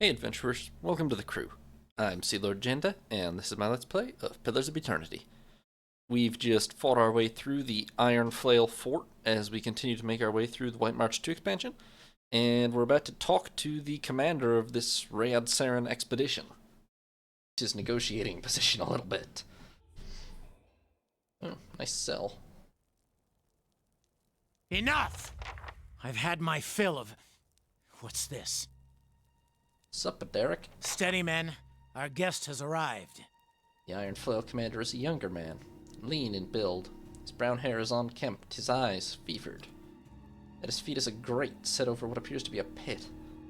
Hey adventurers, welcome to the crew. I'm Sea Lord Janda, and this is my Let's Play of Pillars of Eternity. We've just fought our way through the Iron Flail fort as we continue to make our way through the White March 2 expansion, and we're about to talk to the commander of this Rayad Saren expedition. His negotiating position a little bit. Oh, nice cell. Enough! I've had my fill of... What's this? Sup, Adaryc? Steady, men. Our guest has arrived. The Iron Flail commander is a younger man, lean in build. His brown hair is unkempt, his eyes fevered. At his feet is a grate set over what appears to be a pit.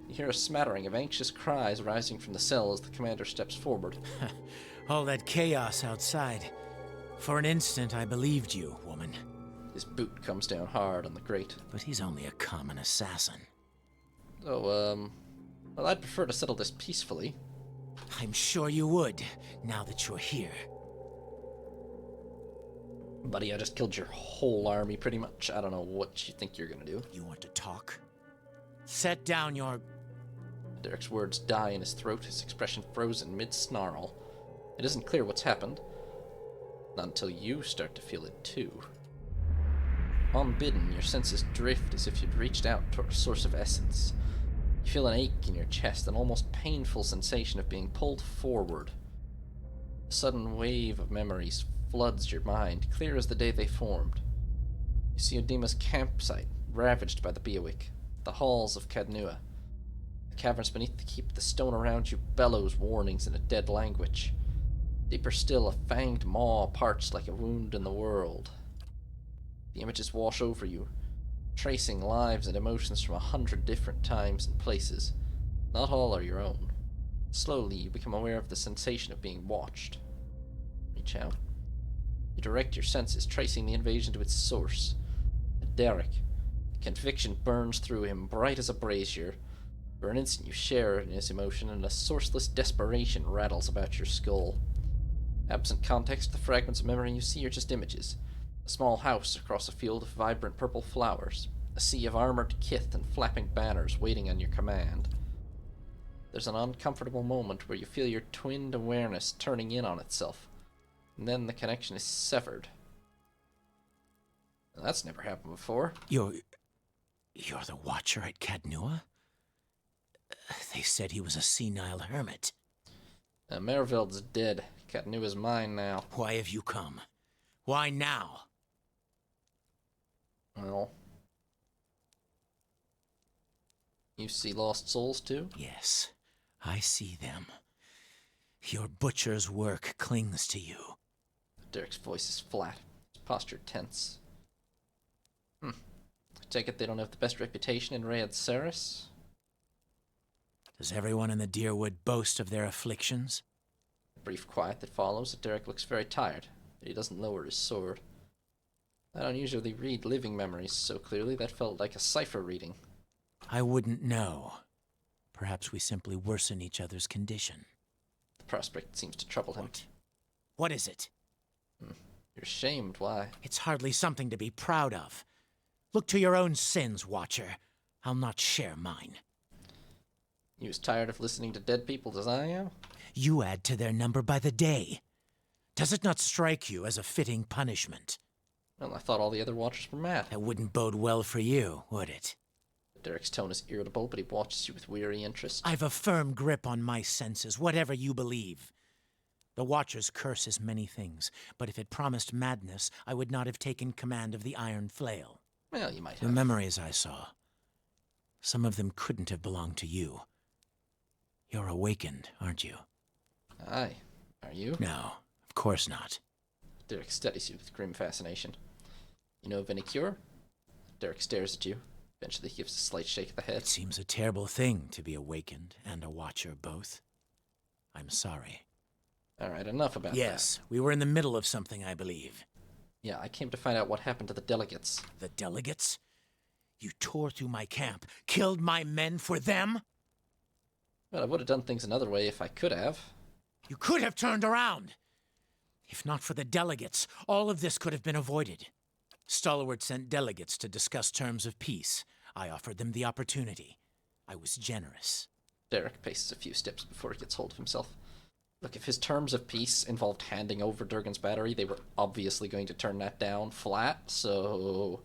You hear a smattering of anxious cries rising from the cell as the commander steps forward. All that chaos outside. For an instant, I believed you, woman. His boot comes down hard on the grate. But he's only a common assassin. Oh, well, I'd prefer to settle this peacefully. I'm sure you would, now that you're here. Buddy, I just killed your whole army, pretty much. I don't know what you think you're gonna do. You want to talk? Set down your... Derek's words die in his throat, his expression frozen mid-snarl. It isn't clear what's happened. Not until you start to feel it, too. Unbidden, your senses drift as if you'd reached out toward a source of essence. You feel an ache in your chest, an almost painful sensation of being pulled forward. A sudden wave of memories floods your mind, clear as the day they formed. You see Odima's campsite, ravaged by the Beowick, the halls of Cadnua. The caverns beneath the keep, the stone around you bellows warnings in a dead language. Deeper still, a fanged maw parched like a wound in the world. The images wash over you, tracing lives and emotions from 100 different times and places. Not all are your own. Slowly, you become aware of the sensation of being watched. Reach out. You direct your senses, tracing the invasion to its source. Adaryc. Conviction burns through him, bright as a brazier. For an instant, you share in his emotion, and a sourceless desperation rattles about your skull. Absent context, the fragments of memory you see are just images. A small house across a field of vibrant purple flowers. A sea of armored kith and flapping banners waiting on your command. There's an uncomfortable moment where you feel your twinned awareness turning in on itself, and then the connection is severed. Now, that's never happened before. You're the Watcher at Cadnua? They said he was a senile hermit. Merveld's dead. Cadnua's mine now. Why have you come? Why now? Well, you see lost souls too? Yes, I see them. Your butcher's work clings to you. Derek's voice is flat, his posture tense. I take it they don't have the best reputation in Rayad Saris? Does everyone in the Deerwood boast of their afflictions? The brief quiet that follows, Derek looks very tired, but he doesn't lower his sword. I don't usually read living memories so clearly. That felt like a cipher reading. I wouldn't know. Perhaps we simply worsen each other's condition. The prospect seems to trouble him. What is it? You're ashamed, why? It's hardly something to be proud of. Look to your own sins, Watcher. I'll not share mine. You as tired of listening to dead people as I am? You add to their number by the day. Does it not strike you as a fitting punishment? Well, I thought all the other watchers were mad. That wouldn't bode well for you, would it? Derek's tone is irritable, but he watches you with weary interest. I've a firm grip on my senses, whatever you believe. The Watcher's curse is many things, but if it promised madness, I would not have taken command of the Iron Flail. Well, you might The have. memories I saw, some of them couldn't have belonged to you. You're awakened, aren't you? Aye. Are you? No, of course not. Derek studies you with grim fascination. You know of any cure? Derek stares at you. Eventually he gives a slight shake of the head. It seems a terrible thing to be awakened and a Watcher both. I'm sorry. Alright, enough about that. Yes, we were in the middle of something, I believe. Yeah, I came to find out what happened to the delegates. The delegates? You tore through my camp, killed my men for them? Well, I would have done things another way if I could have. You could have turned around. If not for the delegates, all of this could have been avoided. Stalwart sent delegates to discuss terms of peace. I offered them the opportunity. I was generous. Adaryc paces a few steps before he gets hold of himself. Look, if his terms of peace involved handing over Durgan's battery, they were obviously going to turn that down flat, so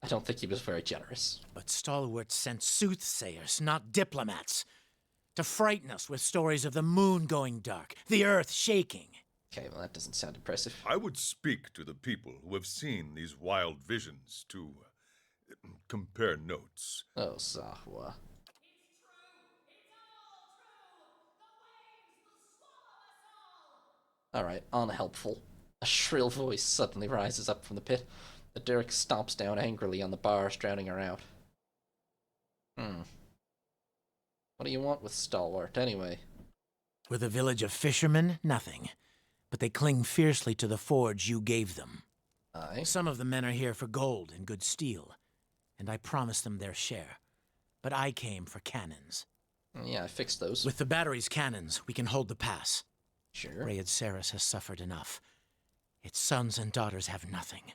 I don't think he was very generous. But Stalwart sent soothsayers, not diplomats, to frighten us with stories of the moon going dark, the earth shaking. Okay, well, that doesn't sound impressive. I would speak to the people who have seen these wild visions to compare notes. Oh, Zahwa. It's true! It's all true! The waves will swallow us all! Alright, unhelpful. A shrill voice suddenly rises up from the pit. Adaryc stomps down angrily on the bars, drowning her out. What do you want with Stalwart, anyway? With a village of fishermen, nothing. But they cling fiercely to the forge you gave them. Aye? Some of the men are here for gold and good steel, and I promised them their share. But I came for cannons. Yeah, I fixed those. With the battery's cannons, we can hold the pass. Sure. Rayed Saris has suffered enough. Its sons and daughters have nothing.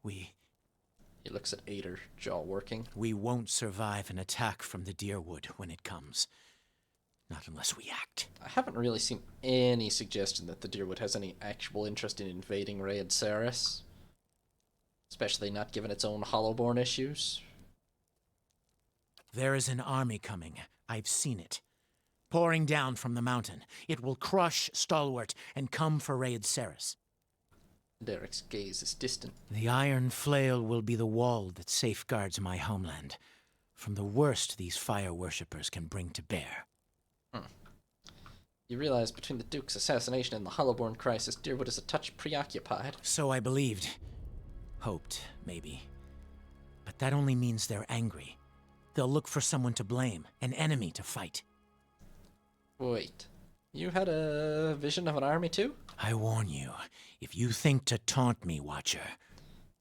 He looks at Ader, jaw working. We won't survive an attack from the Deerwood when it comes. Not unless we act. I haven't really seen any suggestion that the Deerwood has any actual interest in invading Rayed Saris. Especially not given its own Hollowborn issues. There is an army coming. I've seen it. Pouring down from the mountain. It will crush Stalwart and come for Rayed Saris. Adaric's gaze is distant. The Iron Flail will be the wall that safeguards my homeland from the worst these fire worshippers can bring to bear. You realize between the Duke's assassination and the Hollowborn crisis, Deerwood is a touch preoccupied. So I believed. Hoped, maybe. But that only means they're angry. They'll look for someone to blame, an enemy to fight. Wait, you had a vision of an army too? I warn you, if you think to taunt me, Watcher.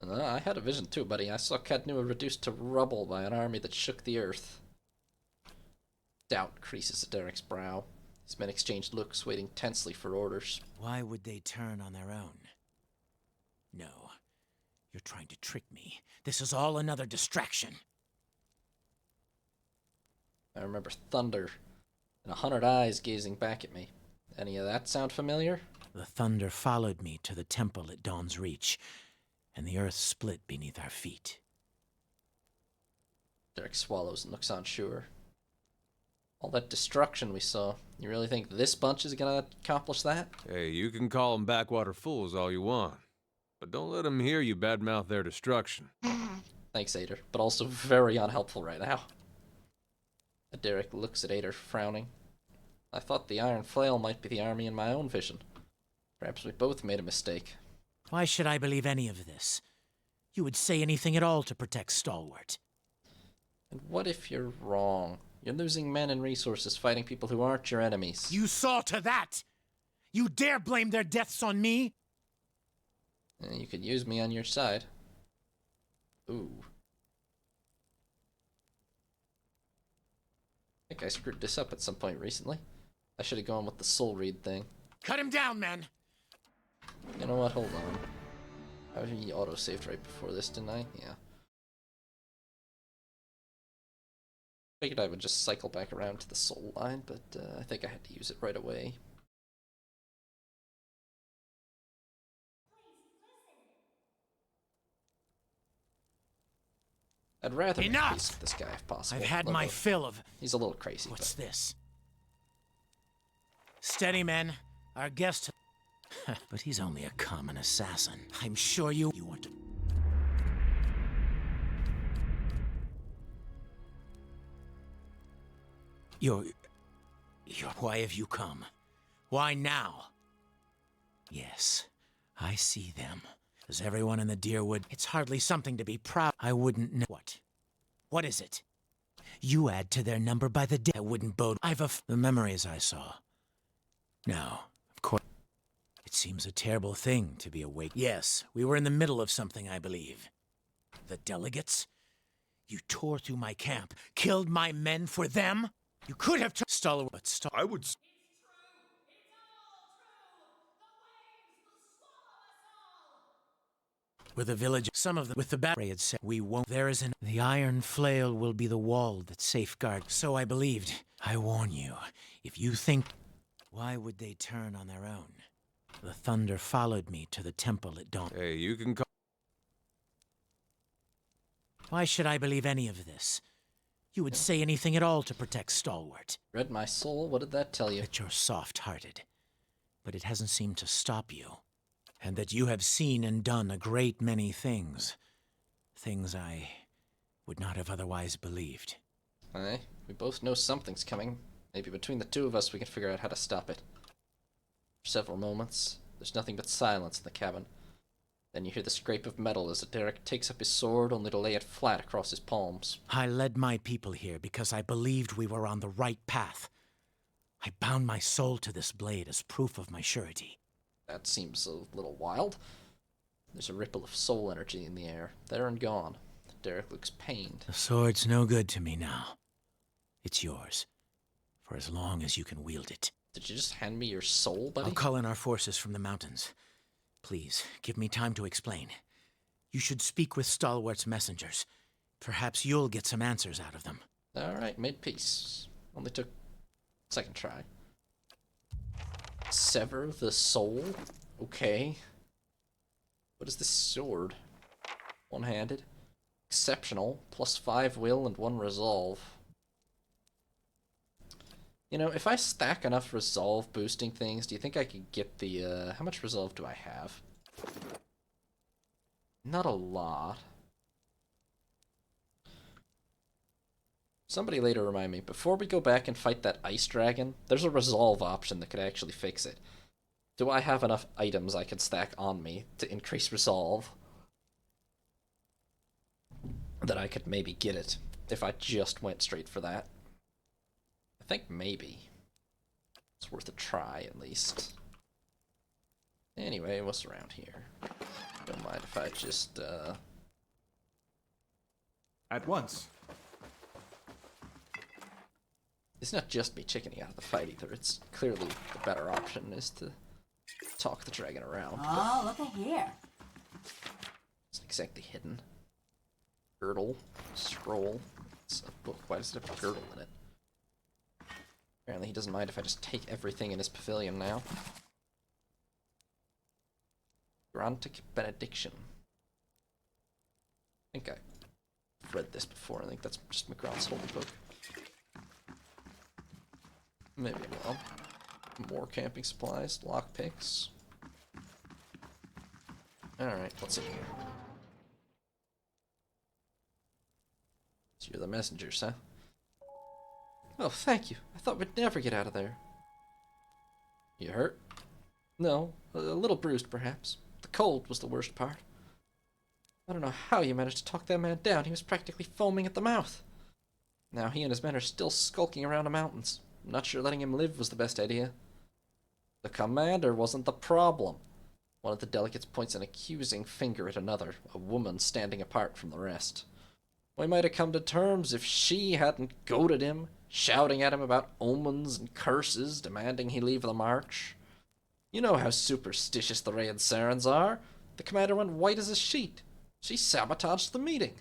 I had a vision too, buddy. I saw Cadnua reduced to rubble by an army that shook the earth. Doubt creases Adaric's brow. His men exchanged looks, waiting tensely for orders. Why would they turn on their own? No. You're trying to trick me. This is all another distraction. I remember thunder and 100 eyes gazing back at me. Any of that sound familiar? The thunder followed me to the temple at Dawn's Reach, and the earth split beneath our feet. Adaryc swallows and looks unsure. All that destruction we saw, you really think this bunch is gonna accomplish that? Hey, you can call them backwater fools all you want, but don't let them hear you badmouth their destruction. Thanks, Ader, but also very unhelpful right now. Adaryc looks at Ader, frowning. I thought the Iron Flail might be the army in my own vision. Perhaps we both made a mistake. Why should I believe any of this? You would say anything at all to protect Stalwart. And what if you're wrong? You're losing men and resources fighting people who aren't your enemies. You saw to that! You dare blame their deaths on me? You could use me on your side. Ooh. I think I screwed this up at some point recently. I should have gone with the soul read thing. Cut him down, men! You know what? Hold on. I auto-saved right before this, didn't I? Yeah. Figured I would just cycle back around to the soul line, but I think I had to use it right away. I'd rather make Enough! peace with this guy if possible. I've had my fill of... He's a little crazy, What's but... this? Steady, men. Our guest... But he's only a common assassin. I'm sure you want to... You're... Why have you come? Why now? Yes, I see them. As everyone in the Deerwood, it's hardly something to be proud. I wouldn't know... What? What is it? You add to their number by the day. I wouldn't bode... the memories I saw. Now, of course... It seems a terrible thing to be awake. Yes, we were in the middle of something, I believe. The delegates? You tore through my camp, killed my men for them? You could have Stalwart, but I would It's true! It's all true! The waves will swallow us all! with the village, some of them with the battery had said, we won't. There is an... The Iron Flail will be the wall that safeguards. So I believed. I warn you, if you think... Why would they turn on their own? The thunder followed me to the temple at dawn. Hey, you can call... Why should I believe any of this? You would say anything at all to protect Stalwart. Read my soul? What did that tell you? That you're soft-hearted, but it hasn't seemed to stop you. And that you have seen and done a great many things. Things I would not have otherwise believed. Aye, we both know something's coming. Maybe between the two of us we can figure out how to stop it. For several moments, there's nothing but silence in the cabin. Then you hear the scrape of metal as Adaryc takes up his sword, only to lay it flat across his palms. I led my people here because I believed we were on the right path. I bound my soul to this blade as proof of my surety. That seems a little wild. There's a ripple of soul energy in the air, there and gone. Adaryc looks pained. The sword's no good to me now. It's yours, for as long as you can wield it. Did you just hand me your soul, buddy? I'll call in our forces from the mountains. Please, give me time to explain. You should speak with Stalwart's messengers. Perhaps you'll get some answers out of them. Alright, made peace. Only took second try. Sever the soul? Okay. What is this sword? One-handed. Exceptional. +5 will and 1 resolve. You know, if I stack enough resolve boosting things, do you think I could get the, how much resolve do I have? Not a lot. Somebody later remind me, before we go back and fight that ice dragon, there's a resolve option that could actually fix it. Do I have enough items I can stack on me to increase resolve? That I could maybe get it, if I just went straight for that. I think maybe. It's worth a try, at least. Anyway, what's around here? Don't mind if I just, At once. It's not just me chickening out of the fight either. It's clearly the better option is to talk the dragon around. Oh, look at here. It's not exactly hidden. Girdle. Scroll. It's a book. Why does it have a girdle in it? Apparently he doesn't mind if I just take everything in his pavilion now. Grantic Benediction. I think I've read this before. I think that's just McGrath's holy book. Maybe I'm wrong. More camping supplies, lockpicks. Alright, what's in here? So you're the messengers, huh? Oh, thank you. I thought we'd never get out of there. You hurt? No, a little bruised, perhaps. The cold was the worst part. I don't know how you managed to talk that man down. He was practically foaming at the mouth. Now he and his men are still skulking around the mountains. I'm not sure letting him live was the best idea. The commander wasn't the problem. One of the delegates points an accusing finger at another, a woman standing apart from the rest. We might have come to terms if she hadn't goaded him, shouting at him about omens and curses, demanding he leave the march. You know how superstitious the Raid Sarens are. The commander went white as a sheet. She sabotaged the meeting.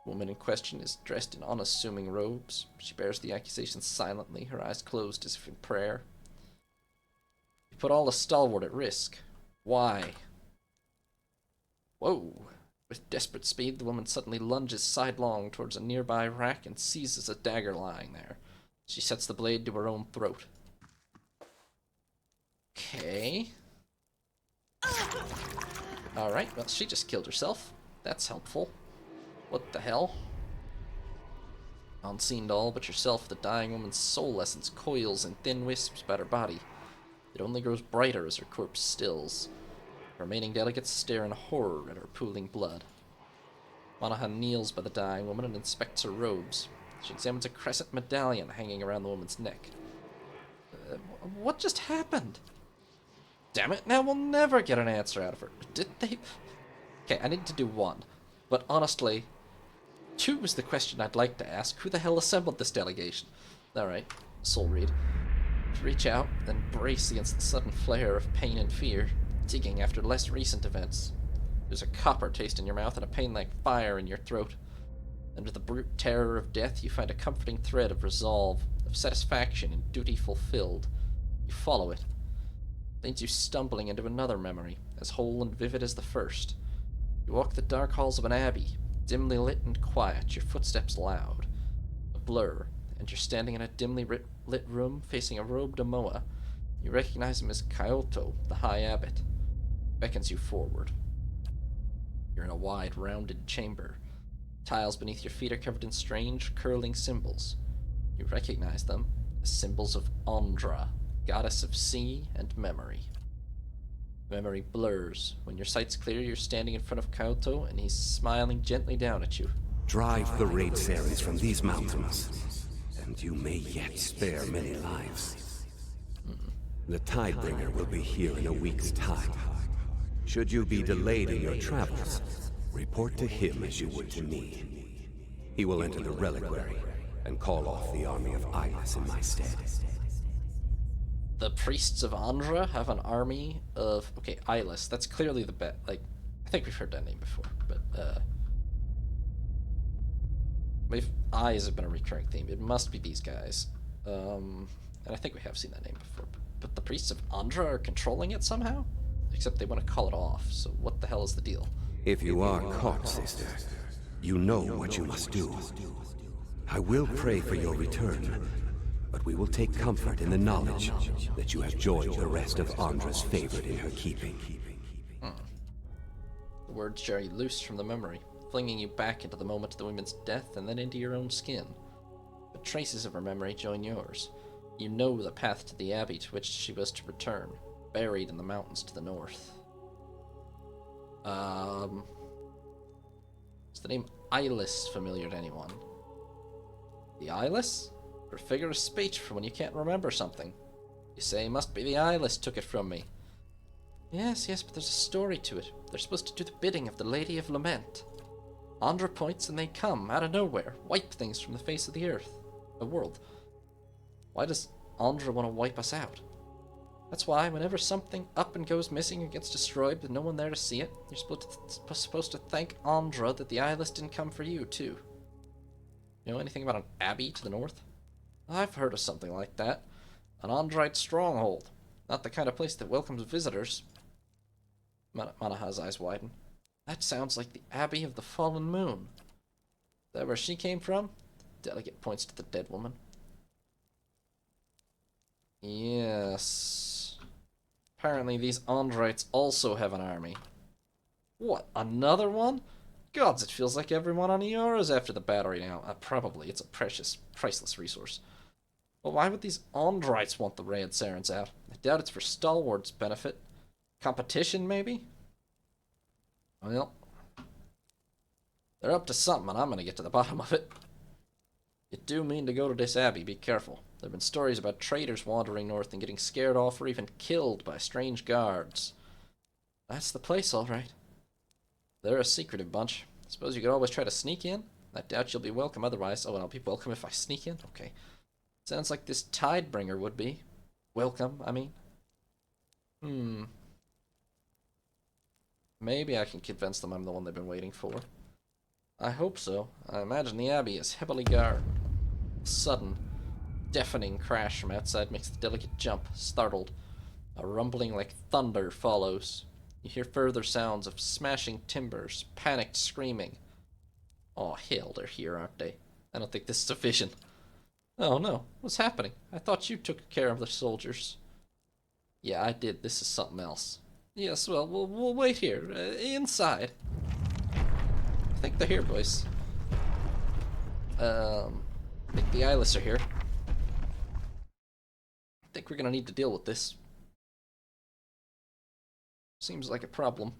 The woman in question is dressed in unassuming robes. She bears the accusation silently, her eyes closed as if in prayer. You put all the stalwart at risk. Why? Whoa. With desperate speed, the woman suddenly lunges sidelong towards a nearby rack and seizes a dagger lying there. She sets the blade to her own throat. Okay. Alright, well, she just killed herself. That's helpful. What the hell? Unseen to all but yourself, the dying woman's soul essence coils in thin wisps about her body. It only grows brighter as her corpse stills. The remaining delegates stare in horror at her pooling blood. Monaghan kneels by the dying woman and inspects her robes. She examines a crescent medallion hanging around the woman's neck. What just happened? Damn it, now we'll never get an answer out of her. Did they... Okay, I need to do one. But honestly, 2 is the question I'd like to ask. Who the hell assembled this delegation? Alright, soul read. Reach out, then brace against the sudden flare of pain and fear, digging after less recent events. There's a copper taste in your mouth and a pain like fire in your throat. Under the brute terror of death, you find a comforting thread of resolve, of satisfaction and duty fulfilled. You follow it. It leads you stumbling into another memory, as whole and vivid as the first. You walk the dark halls of an abbey, dimly lit and quiet, your footsteps loud. A blur, and you're standing in a dimly lit room facing a robed Amoa. You recognize him as Kyoto, the High Abbot. Beckons you forward. You're in a wide, rounded chamber. Tiles beneath your feet are covered in strange, curling symbols. You recognize them as symbols of Andra, goddess of sea and memory. Memory blurs. When your sight's clear, you're standing in front of Kyoto, and he's smiling gently down at you. Drive the raid Sarens from these mountains, and you may yet spare many lives. The Tidebringer will be here in a week's time. Should you be delayed in your travels, report to him as you would to me. He will enter the reliquary and call off the army of Eyeless in my stead. The priests of Andra have an army of... Okay, Eyeless. That's clearly the bet. Like, I think we've heard that name before, but, Eyes have been a recurring theme. It must be these guys. And I think we have seen that name before. But the priests of Andra are controlling it somehow? Except they want to call it off, so what the hell is the deal? If you are caught, sister, you know what you must do. I will pray for your return, but we will take comfort in the knowledge that you have joined the rest of Andra's favorite in her keeping. The words jerry loose from the memory, flinging you back into the moment of the woman's death and then into your own skin. But traces of her memory join yours. You know the path to the abbey to which she was to return, buried in the mountains to the north. Is the name Eyeless familiar to anyone? The Eyeless? Or a figure of speech for when you can't remember something. You say, must be the Eyeless took it from me. Yes, but there's a story to it. They're supposed to do the bidding of the Lady of Lament. Andra points and they come, out of nowhere, wipe things from the face of the earth. The world. Why does Andra want to wipe us out? That's why, whenever something up and goes missing or gets destroyed with no one there to see it, you're supposed to thank Andra that the Eyeless didn't come for you, too. You know anything about an abbey to the north? I've heard of something like that. An Andrite stronghold. Not the kind of place that welcomes visitors. Manaha's eyes widen. That sounds like the Abbey of the Fallen Moon. Is that where she came from? The delegate points to the dead woman. Yes. Apparently these Andrites also have an army. What, another one? Gods, it feels like everyone on Eora's after the battery now. Probably, it's a precious, priceless resource. But why would these Andrites want the raid Sarens out? I doubt it's for Stalward's benefit. Competition, maybe? Well, they're up to something, and I'm gonna get to the bottom of it. You do mean to go to this abbey, be careful. There have been stories about traders wandering north and getting scared off or even killed by strange guards. That's the place, all right. They're a secretive bunch. Suppose you could always try to sneak in? I doubt you'll be welcome otherwise. Oh, and I'll be welcome if I sneak in? Okay. Sounds like this Tidebringer would be. Welcome, I mean. Maybe I can convince them I'm the one they've been waiting for. I hope so. I imagine the abbey is heavily guarded. A sudden, deafening crash from outside makes the delegate jump, startled. A rumbling like thunder follows. You hear further sounds of smashing timbers, panicked screaming. Oh, hell, they're here, aren't they? I don't think this is a vision. Oh, no. What's happening? I thought you took care of the soldiers. Yeah, I did. This is something else. Yes, well, we'll wait here. Inside. I think they're here, boys. I think the Eyeless are here. I think we're gonna need to deal with this. Seems like a problem.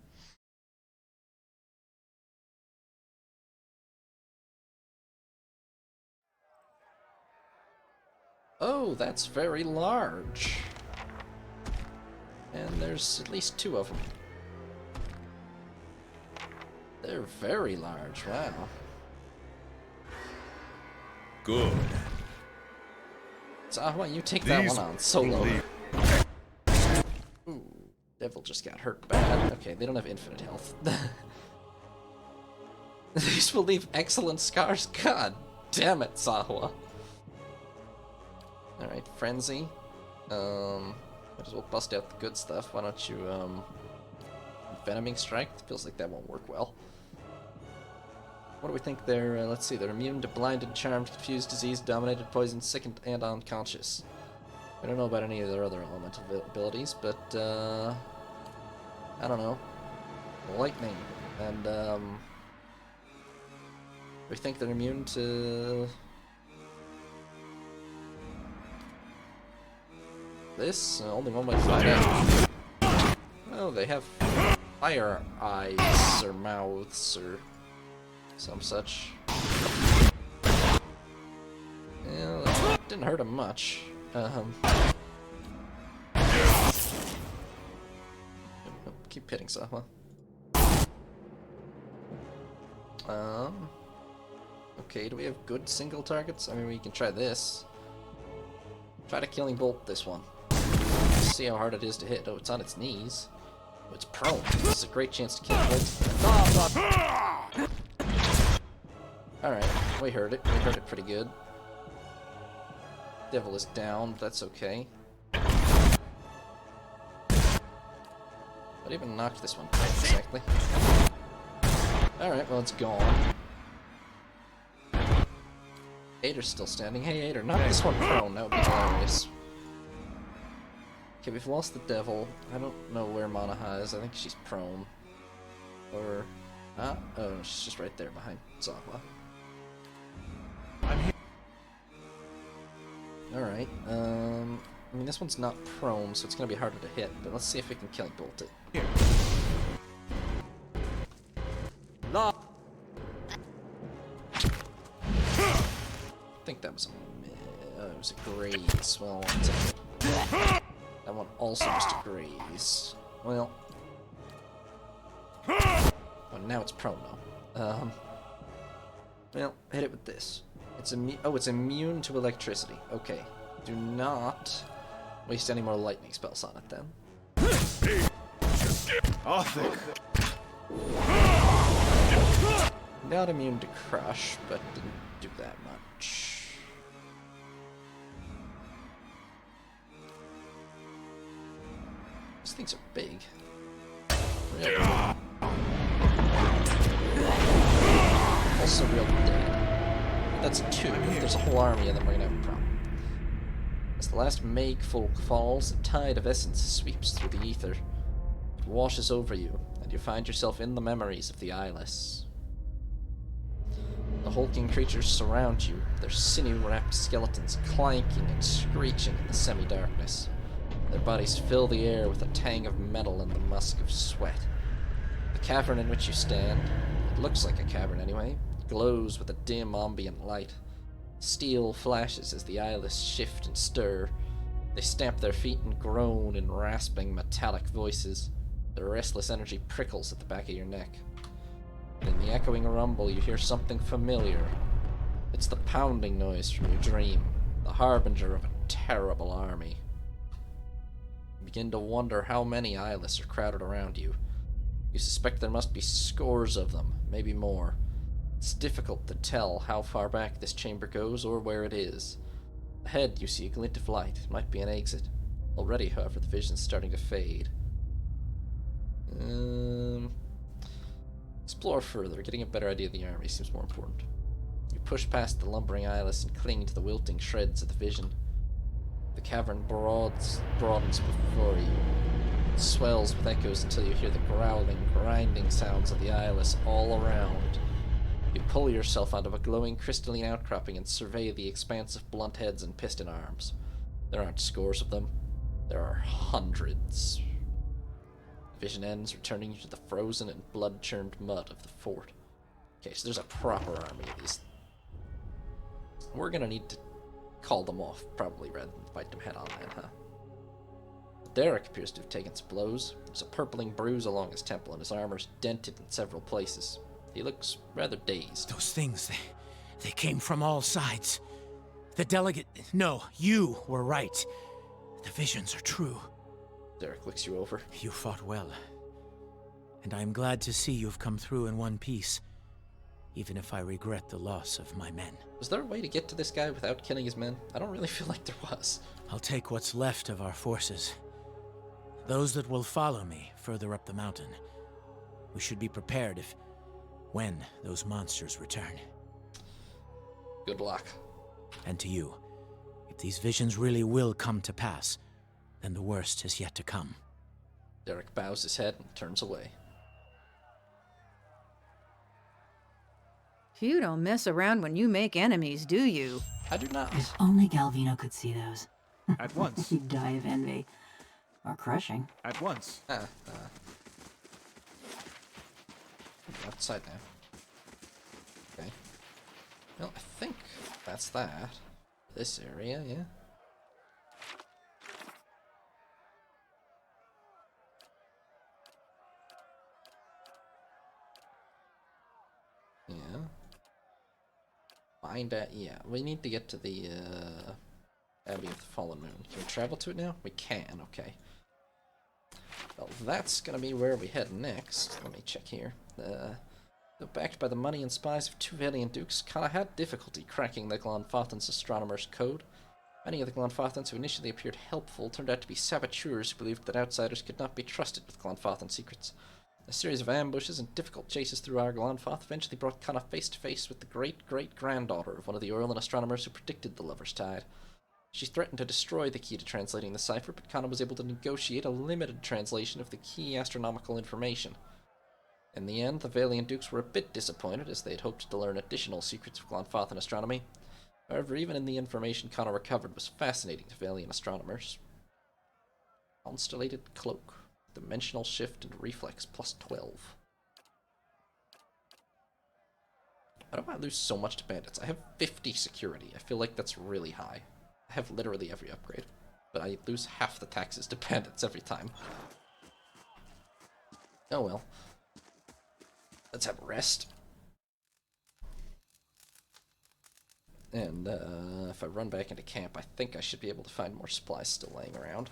Oh, that's very large. And there's at least 2 of them. They're very large, wow. Good. So why don't you take that These one on solo? Ooh, Devil just got hurt bad. Okay, they don't have infinite health. These will leave excellent scars. God damn it, Sahwa. Alright, Frenzy. Might as well bust out the good stuff. Why don't you, Venoming Strike? Feels like that won't work well. What do we think they're, let's see, they're immune to blinded, charmed, confused, diseased, dominated, poisoned, sickened, and unconscious. I don't know about any of their other elemental abilities, but, I don't know. Lightning, and, we think they're immune to this. Only one way to find out. Oh, they have fire eyes or mouths or some such. Yeah, that didn't hurt him much. Keep hitting stuff, huh? Okay, do we have good single targets? I mean, we can try this. Try to killing bolt this one. See how hard it is to hit. Oh, it's on its knees. Oh, it's prone. This is a great chance to kill bolt. Alright, we heard it. We heard it pretty good. Devil is down, but that's okay. What even knocked this one down exactly? Alright, well, it's gone. Ader's still standing. Hey, Ader, knock this one prone. That would be hilarious. Okay, we've lost the devil. I don't know where Monaha is. I think she's prone. Or... oh, she's just right there behind Zahwa. Alright, I mean, this one's not prone, so it's gonna be harder to hit, but let's see if we can killing bolt it. Here. No. I think that was a... it was a graze. Well, that one also was a graze. Well... oh, now it's prone, though. Well, hit it with this. It's it's immune to electricity. Okay. Do not waste any more lightning spells on it, then. Not immune to crush, but didn't do that much. These things are big. Real big. Also real dead. That's two. If there's a whole army of them, we're gonna have a problem. As the last Maeg folk falls, a tide of essence sweeps through the ether. It washes over you, and you find yourself in the memories of the Eyeless. The hulking creatures surround you, their sinew-wrapped skeletons clanking and screeching in the semi-darkness. Their bodies fill the air with a tang of metal and the musk of sweat. The cavern in which you stand, it looks like a cavern anyway, glows with a dim ambient light. Steel flashes as the Eyeless shift and stir. They stamp their feet and groan in rasping metallic voices. Their restless energy prickles at the back of your neck. And in the echoing rumble you hear something familiar. It's the pounding noise from your dream, the harbinger of a terrible army. You begin to wonder how many Eyeless are crowded around you. You suspect there must be scores of them, maybe more. It's difficult to tell how far back this chamber goes or where it is. Ahead you see a glint of light. It might be an exit. Already, however, the vision's starting to fade. Explore further. Getting a better idea of the army seems more important. You push past the lumbering Eyeless and cling to the wilting shreds of the vision. The cavern broadens before you. It swells with echoes until you hear the growling, grinding sounds of the Eyeless all around. You pull yourself out of a glowing crystalline outcropping and survey the expanse of blunt heads and piston arms. There aren't scores of them. There are hundreds. The vision ends, returning you to the frozen and blood-churned mud of the fort. Okay, so there's a proper army of these. We're gonna need to call them off, probably, rather than fight them head-on then, huh? Adaryc appears to have taken some blows. There's a purpling bruise along his temple, and his armor's dented in several places. He looks rather dazed. Those things, they came from all sides. The delegate... No, you were right. The visions are true. Adaryc looks you over. You fought well. And I am glad to see you've come through in one piece. even if I regret the loss of my men. Was there a way to get to this guy without killing his men? I don't really feel like there was. I'll take what's left of our forces. Those that will follow me further up the mountain. We should be prepared when those monsters return. Good luck. And to you, if these visions really will come to pass, then the worst is yet to come. Adaryc bows his head and turns away. You don't mess around when you make enemies, do you? I do not. If only Galvino could see those. At once. He'd die of envy. Or crushing. At once. Outside now. Okay. Well, I think that's that. This area, yeah. Yeah. Find out. Yeah, we need to get to the Abbey of the Fallen Moon. Can we travel to it now? We can. Okay. Well, that's gonna be where we head next. Let me check here. Though backed by the money and spies of two valiant dukes, Kana had difficulty cracking the Glanfathan's astronomer's code. Many of the Glanfathans who initially appeared helpful turned out to be saboteurs who believed that outsiders could not be trusted with Glanfathan secrets. A series of ambushes and difficult chases through our Glanfath eventually brought Kana face to face with the great-great-granddaughter of one of the Orlan astronomers who predicted the Lover's Tide. She threatened to destroy the key to translating the cipher, but Kana was able to negotiate a limited translation of the key astronomical information. In the end, the Valiant Dukes were a bit disappointed, as they had hoped to learn additional secrets of Glanfathan astronomy. However, even in the information Kana recovered was fascinating to Valiant astronomers. Constellated Cloak. Dimensional Shift and Reflex plus 12. Why do I lose so much to bandits? I have 50 security. I feel like that's really high. I have literally every upgrade, but I lose half the taxes to bandits every time. Oh well. Let's have a rest. And if I run back into camp, I think I should be able to find more supplies still laying around.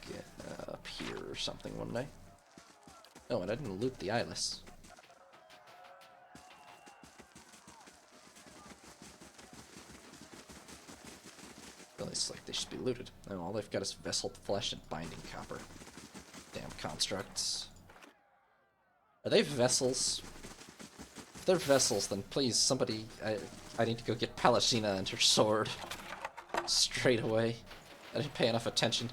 Get up here or something one day. Oh, and I didn't loot the Eyeless. Really, it's like they should be looted. Oh, all they've got is vessel flesh and binding copper. Damn constructs. Are they vessels? If they're vessels, then please, somebody... I need to go get Palestina and her sword. Straight away. I didn't pay enough attention.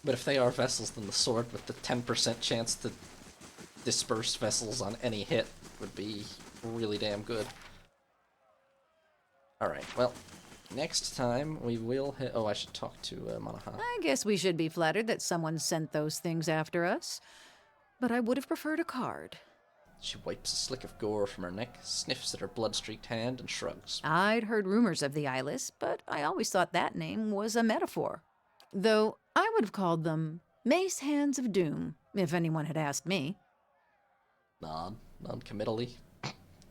But if they are vessels, then the sword with the 10% chance to disperse vessels on any hit would be really damn good. Alright, well, next time we will hit... Oh, I should talk to Manaha. I guess we should be flattered that someone sent those things after us. But I would have preferred a card. She wipes a slick of gore from her neck, sniffs at her blood-streaked hand, and shrugs. I'd heard rumors of the Eyeless, but I always thought that name was a metaphor. Though I would have called them Mace Hands of Doom, if anyone had asked me. Non-committally.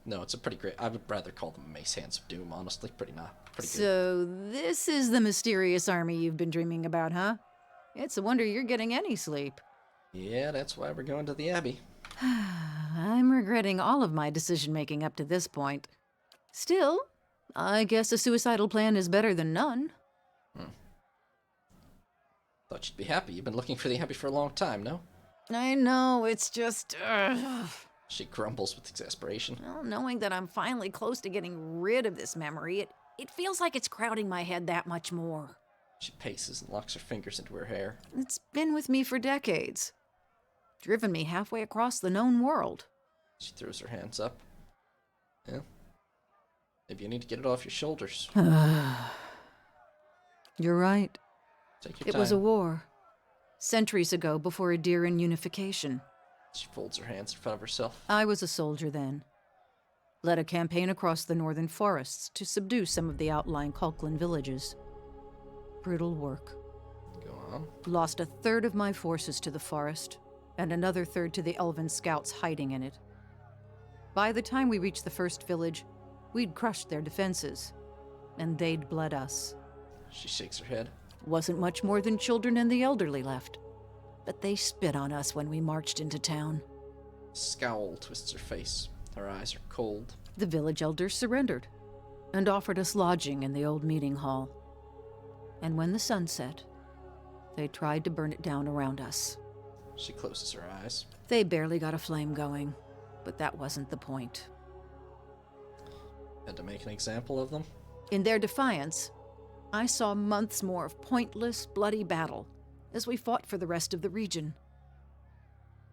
No, it's a pretty great... I would rather call them Mace Hands of Doom, honestly. Pretty good. So this is the mysterious army you've been dreaming about, huh? It's a wonder you're getting any sleep. Yeah, that's why we're going to the Abbey. I'm regretting all of my decision-making up to this point. Still, I guess a suicidal plan is better than none. Thought you'd be happy. You've been looking for the Abbey for a long time, no? I know, it's just... She grumbles with exasperation. Well, knowing that I'm finally close to getting rid of this memory, it feels like it's crowding my head that much more. She paces and locks her fingers into her hair. It's been with me for decades. Driven me halfway across the known world. She throws her hands up. Yeah. Maybe you need to get it off your shoulders. You're right. Take your It time. was a war. Centuries ago, before Adaryc unification. She folds her hands in front of herself. I was a soldier then. Led a campaign across the northern forests to subdue some of the outlying Kulklan villages. Brutal work. Go on. Lost a third of my forces to the forest, and another third to the elven scouts hiding in it. By the time we reached the first village, we'd crushed their defenses, and they'd bled us. She shakes her head. Wasn't much more than children and the elderly left. but they spit on us when we marched into town. Scowl twists her face. Her eyes are cold. The village elders surrendered and offered us lodging in the old meeting hall. And when the sun set, they tried to burn it down around us. She closes her eyes. They barely got a flame going, but that wasn't the point. And to make an example of them? In their defiance, I saw months more of pointless, bloody battle as we fought for the rest of the region.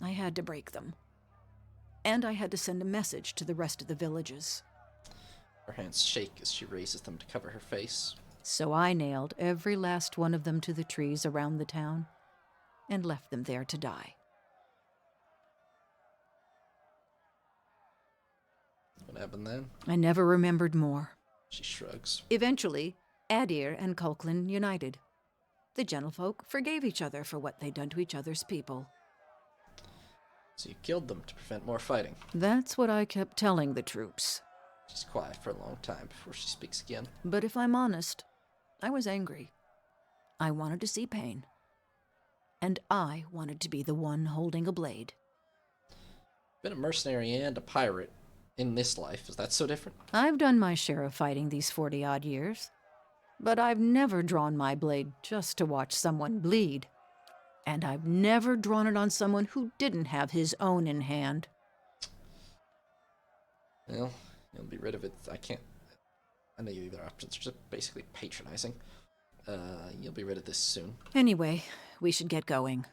I had to break them. And I had to send a message to the rest of the villages. Her hands shake as she raises them to cover her face. So I nailed every last one of them to the trees around the town and left them there to die. What happened then? I never remembered more. She shrugs. Eventually, Adaryc and Culklin united. The gentlefolk forgave each other for what they'd done to each other's people. So you killed them to prevent more fighting. That's what I kept telling the troops. She's quiet for a long time before she speaks again. But if I'm honest, I was angry. I wanted to see pain. And I wanted to be the one holding a blade. Been a mercenary and a pirate in this life. Is that so different? I've done my share of fighting these 40-odd years. But I've never drawn my blade just to watch someone bleed. And I've never drawn it on someone who didn't have his own in hand. Well, you'll be rid of it. I know the other options are just basically patronizing. You'll be rid of this soon. Anyway, we should get going.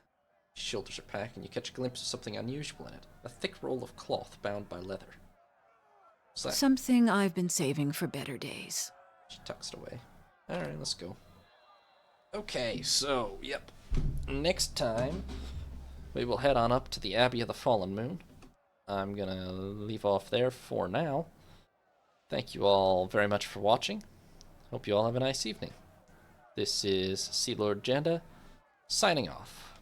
She shoulders her pack and you catch a glimpse of something unusual in it. A thick roll of cloth bound by leather. What's that? Something I've been saving for better days. She tucks it away. Alright, let's go. Okay, so, yep. Next time, we will head on up to the Abbey of the Fallen Moon. I'm gonna leave off there for now. Thank you all very much for watching. Hope you all have a nice evening. This is Sea Lord Janda, signing off.